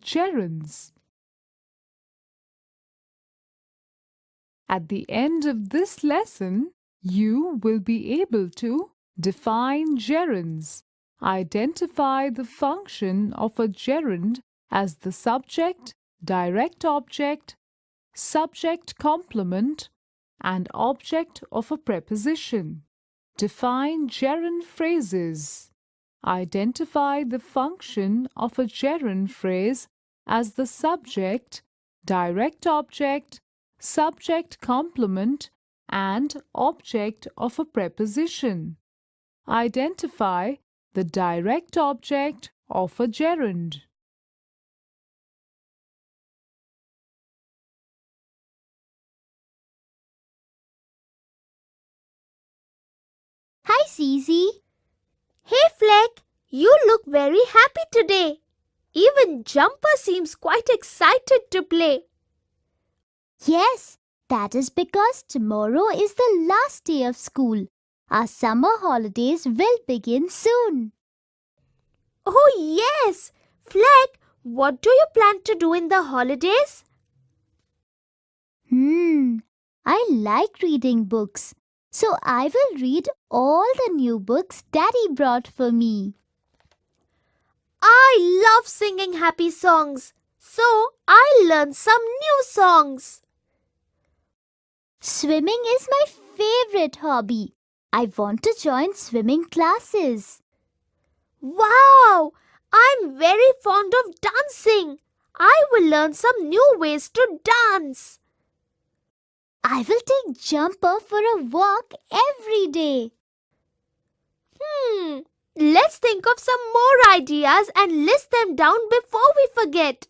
gerunds. At the end of this lesson, you will be able to define gerunds, identify the function of a gerund as the subject, direct object, subject complement, and object of a preposition. Define gerund phrases. Identify the function of a gerund phrase as the subject, direct object, subject complement, and object of a preposition. Identify the direct object of a gerund. Hi, Zizi. Hey, Fleck. You look very happy today. Even Jumper seems quite excited to play. Yes, that is because tomorrow is the last day of school. Our summer holidays will begin soon. Oh, yes. Fleck, what do you plan to do in the holidays? I like reading books. So I will read all the new books Daddy brought for me. I love singing happy songs. So I'll learn some new songs. Swimming is my favorite hobby. I want to join swimming classes. Wow! I'm very fond of dancing. I will learn some new ways to dance. I will take Jumper for a walk every day. Let's think of some more ideas and list them down before we forget.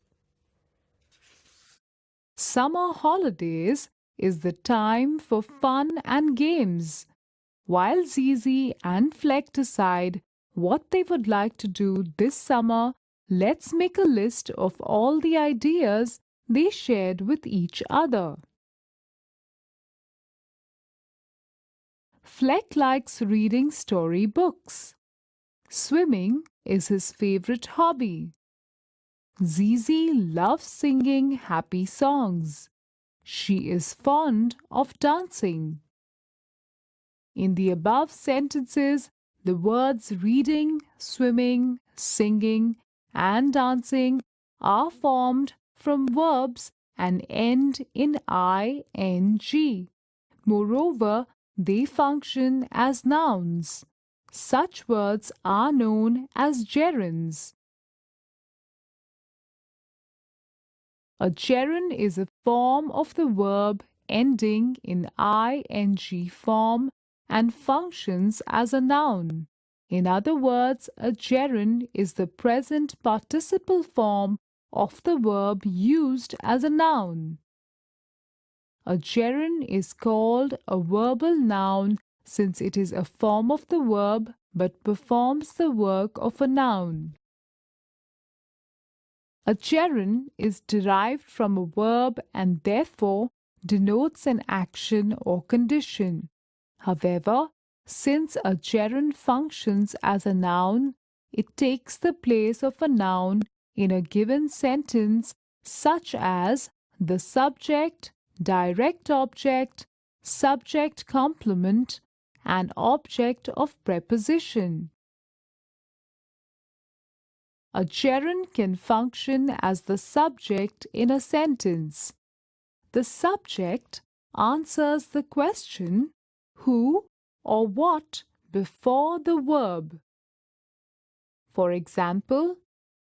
Summer holidays is the time for fun and games. While Zizi and Fleck decide what they would like to do this summer, let's make a list of all the ideas they shared with each other. Fleck likes reading story books. Swimming is his favorite hobby. Zizi loves singing happy songs. She is fond of dancing. In the above sentences, the words reading, swimming, singing, and dancing are formed from verbs and end in ing. Moreover, they function as nouns. Such words are known as gerunds. A gerund is a form of the verb ending in ing form and functions as a noun. In other words, a gerund is the present participle form of the verb used as a noun. A gerund is called a verbal noun since it is a form of the verb but performs the work of a noun. A gerund is derived from a verb and therefore denotes an action or condition. However, since a gerund functions as a noun, it takes the place of a noun in a given sentence such as the subject, direct object, subject complement, and object of preposition. A gerund can function as the subject in a sentence. The subject answers the question who or what before the verb. For example,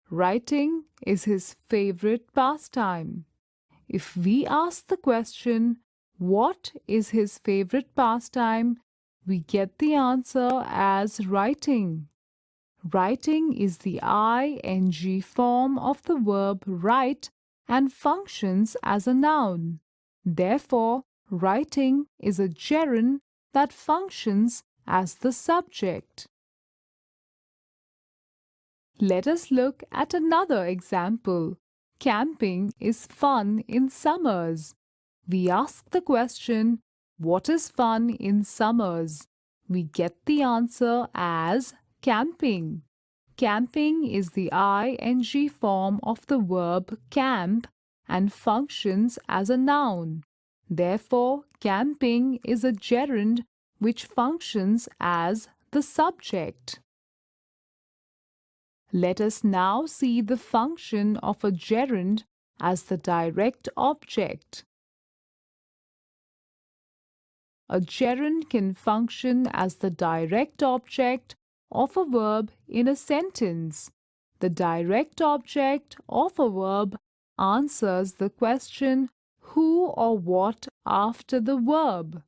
writing is his favorite pastime. If we ask the question, what is his favorite pastime, we get the answer as writing. Writing is the ing form of the verb write and functions as a noun. Therefore, writing is a gerund that functions as the subject. Let us look at another example. Camping is fun in summers. We ask the question, what is fun in summers? We get the answer as camping. camping is the ing form of the verb camp and functions as a noun. Therefore, camping is a gerund which functions as the subject. Let us now see the function of a gerund as the direct object. A gerund can function as the direct object of a verb in a sentence. The direct object of a verb answers the question who or what after the verb.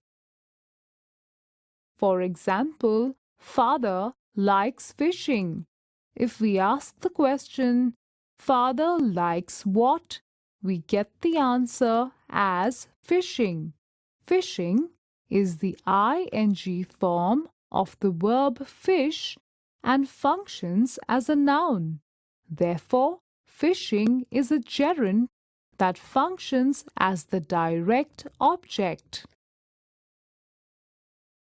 For example, father likes fishing. If we ask the question, father likes what? We get the answer as fishing. Fishing is the ing form of the verb fish and functions as a noun. Therefore, fishing is a gerund that functions as the direct object.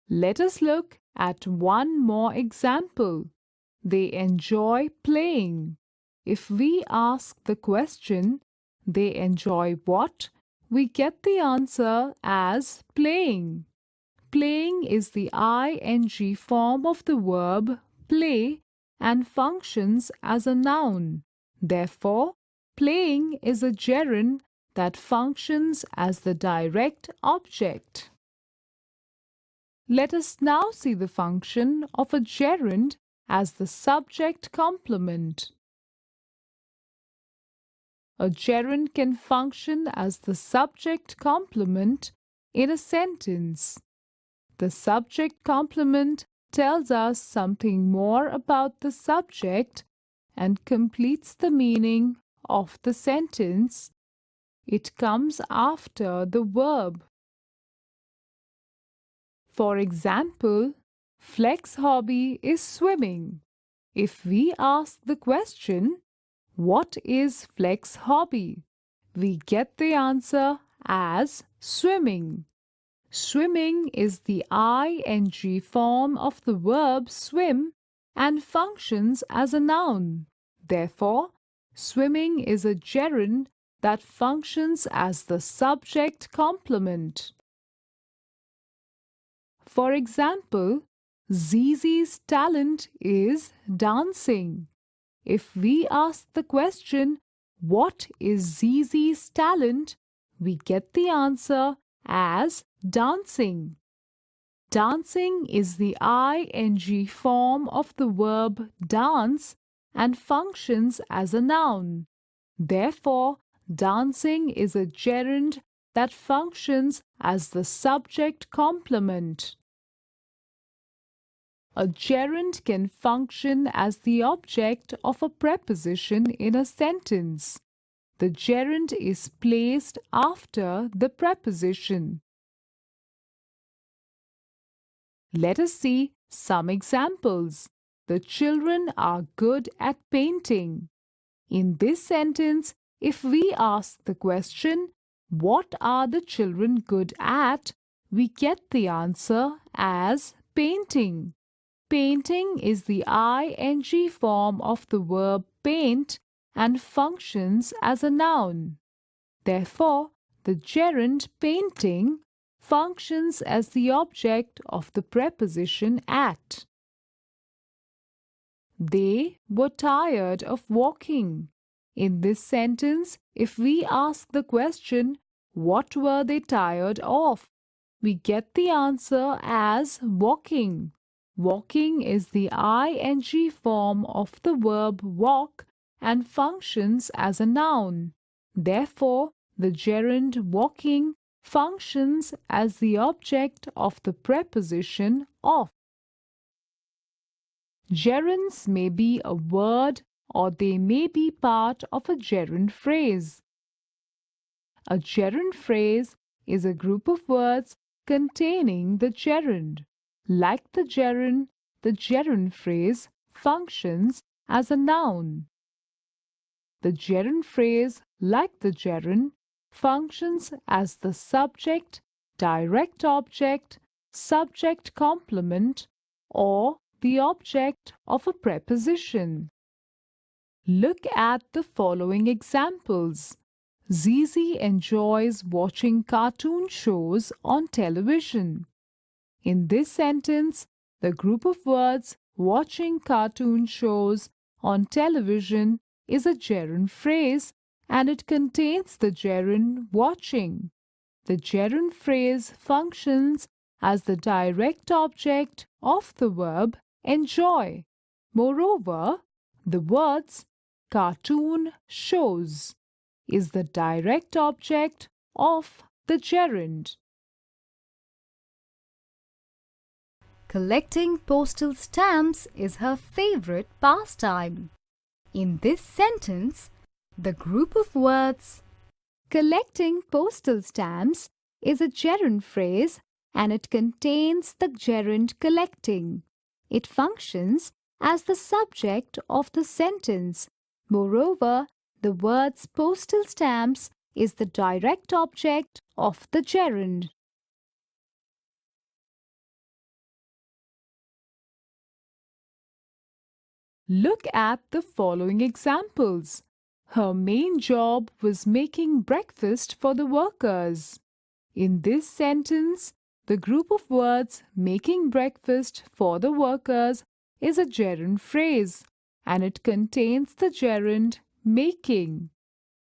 Let us look at one more example. They enjoy playing. If we ask the question, they enjoy what? We get the answer as playing. Playing is the ing form of the verb play and functions as a noun. Therefore, playing is a gerund that functions as the direct object. Let us now see the function of a gerund as the subject complement. A gerund can function as the subject complement in a sentence. The subject complement tells us something more about the subject and completes the meaning of the sentence. It comes after the verb. For example, Fleck's hobby is swimming. If we ask the question, what is Fleck's hobby? We get the answer as swimming. Swimming is the ing form of the verb swim and functions as a noun. Therefore, swimming is a gerund that functions as the subject complement. For example, Zizi's talent is dancing. If we ask the question, what is Zizi's talent? We get the answer as dancing. Dancing is the ing form of the verb dance and functions as a noun. Therefore, dancing is a gerund that functions as the subject complement. A gerund can function as the object of a preposition in a sentence. The gerund is placed after the preposition. Let us see some examples. The children are good at painting. In this sentence, if we ask the question, what are the children good at? We get the answer as painting. Painting is the ing form of the verb paint and functions as a noun. Therefore, the gerund painting functions as the object of the preposition at. They were tired of walking. In this sentence, if we ask the question, what were they tired of? We get the answer as walking. Walking is the ing form of the verb walk and functions as a noun. Therefore, the gerund walking functions as the object of the preposition of. Gerunds may be a word or they may be part of a gerund phrase. A gerund phrase is a group of words containing the gerund. Like the gerund phrase functions as a noun. The gerund phrase, like the gerund, functions as the subject, direct object, subject complement, or the object of a preposition. Look at the following examples. Zizi enjoys watching cartoon shows on television. In this sentence, the group of words watching cartoon shows on television is a gerund phrase and it contains the gerund watching. The gerund phrase functions as the direct object of the verb enjoy. Moreover, the words cartoon shows is the direct object of the gerund. Collecting postal stamps is her favorite pastime. In this sentence, the group of words Collecting postal stamps is a gerund phrase and it contains the gerund collecting. It functions as the subject of the sentence. Moreover, the words postal stamps is the direct object of the gerund. Look at the following examples. Her main job was making breakfast for the workers. In this sentence, the group of words making breakfast for the workers is a gerund phrase and it contains the gerund making.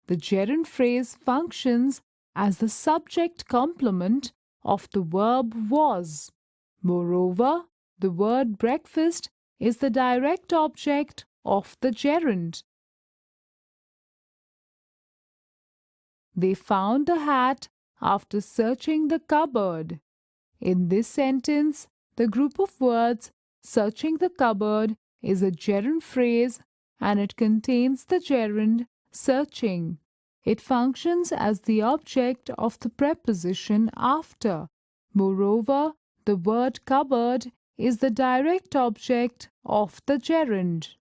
The gerund phrase functions as the subject complement of the verb was. Moreover, the word breakfast is the direct object of the gerund. They found the hat after searching the cupboard. In this sentence, the group of words searching the cupboard is a gerund phrase and it contains the gerund searching. It functions as the object of the preposition after. Moreover, the word cupboard is the direct object of the gerund.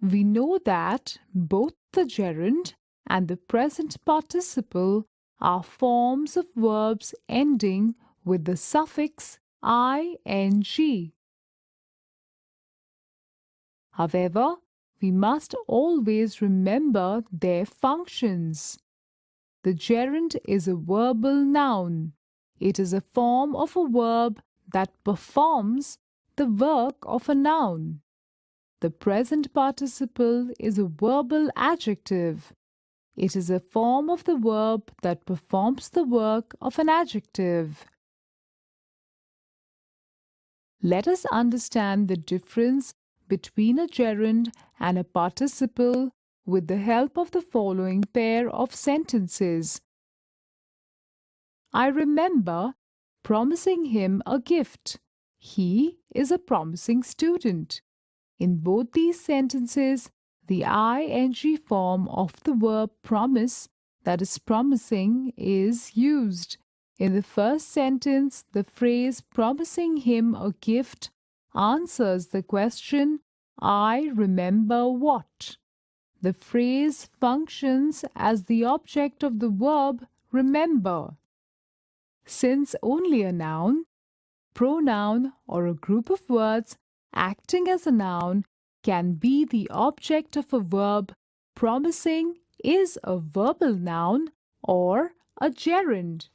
We know that both the gerund and the present participle are forms of verbs ending with the suffix ing. However, we must always remember their functions. The gerund is a verbal noun. It is a form of a verb that performs the work of a noun. The present participle is a verbal adjective. It is a form of the verb that performs the work of an adjective. Let us understand the difference between a gerund and a participle with the help of the following pair of sentences. I remember promising him a gift. He is a promising student. In both these sentences, the ing form of the verb promise, that is promising, is used. In the first sentence, the phrase promising him a gift answers the question, I remember what. The phrase functions as the object of the verb remember. Since only a noun, pronoun, or a group of words acting as a noun can be the object of a verb, promising is a verbal noun or a gerund.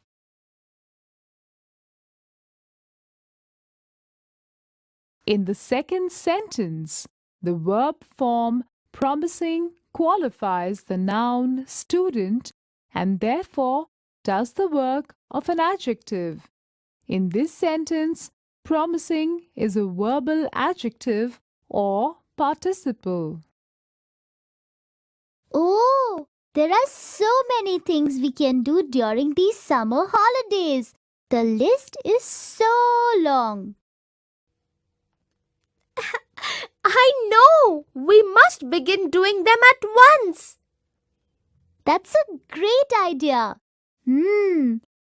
In the second sentence, the verb form promising qualifies the noun student and therefore does the work of an adjective. In this sentence, promising is a verbal adjective or participle. Oh, there are so many things we can do during these summer holidays. The list is so long. I know! We must begin doing them at once. That's a great idea.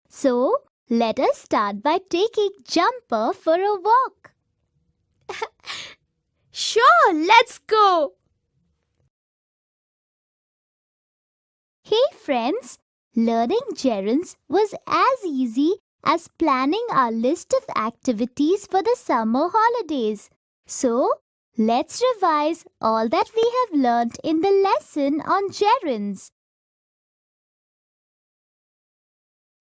So let us start by taking Jumper for a walk. Sure, let's go. Hey friends, learning gerunds was as easy as planning our list of activities for the summer holidays. So Let's revise all that we have learnt in the lesson on gerunds.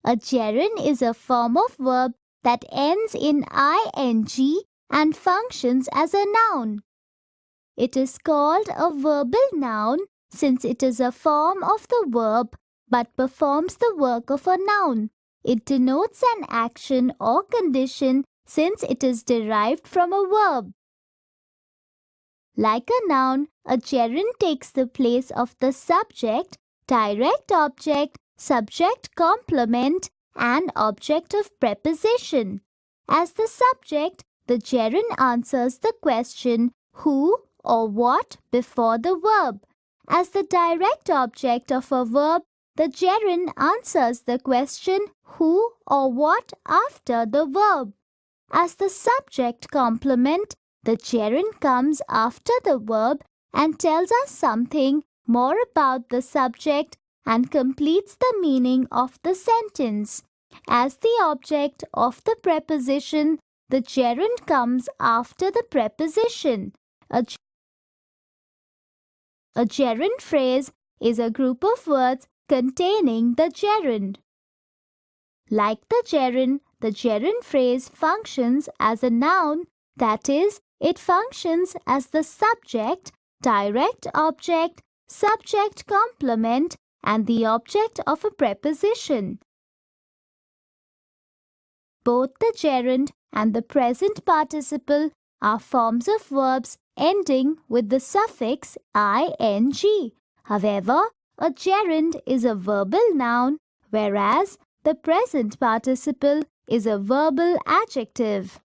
A gerund is a form of verb that ends in ing and functions as a noun. It is called a verbal noun since it is a form of the verb but performs the work of a noun. It denotes an action or condition since it is derived from a verb. Like a noun, a gerund takes the place of the subject, direct object, subject complement, and object of preposition. As the subject, the gerund answers the question who or what before the verb. As the direct object of a verb, the gerund answers the question who or what after the verb. As the subject complement, the gerund comes after the verb and tells us something more about the subject and completes the meaning of the sentence. As the object of the preposition, the gerund comes after the preposition. A gerund phrase is a group of words containing the gerund. Like the gerund phrase functions as a noun, that is, it functions as the subject, direct object, subject complement, and the object of a preposition. Both the gerund and the present participle are forms of verbs ending with the suffix ing. However, a gerund is a verbal noun, whereas the present participle is a verbal adjective.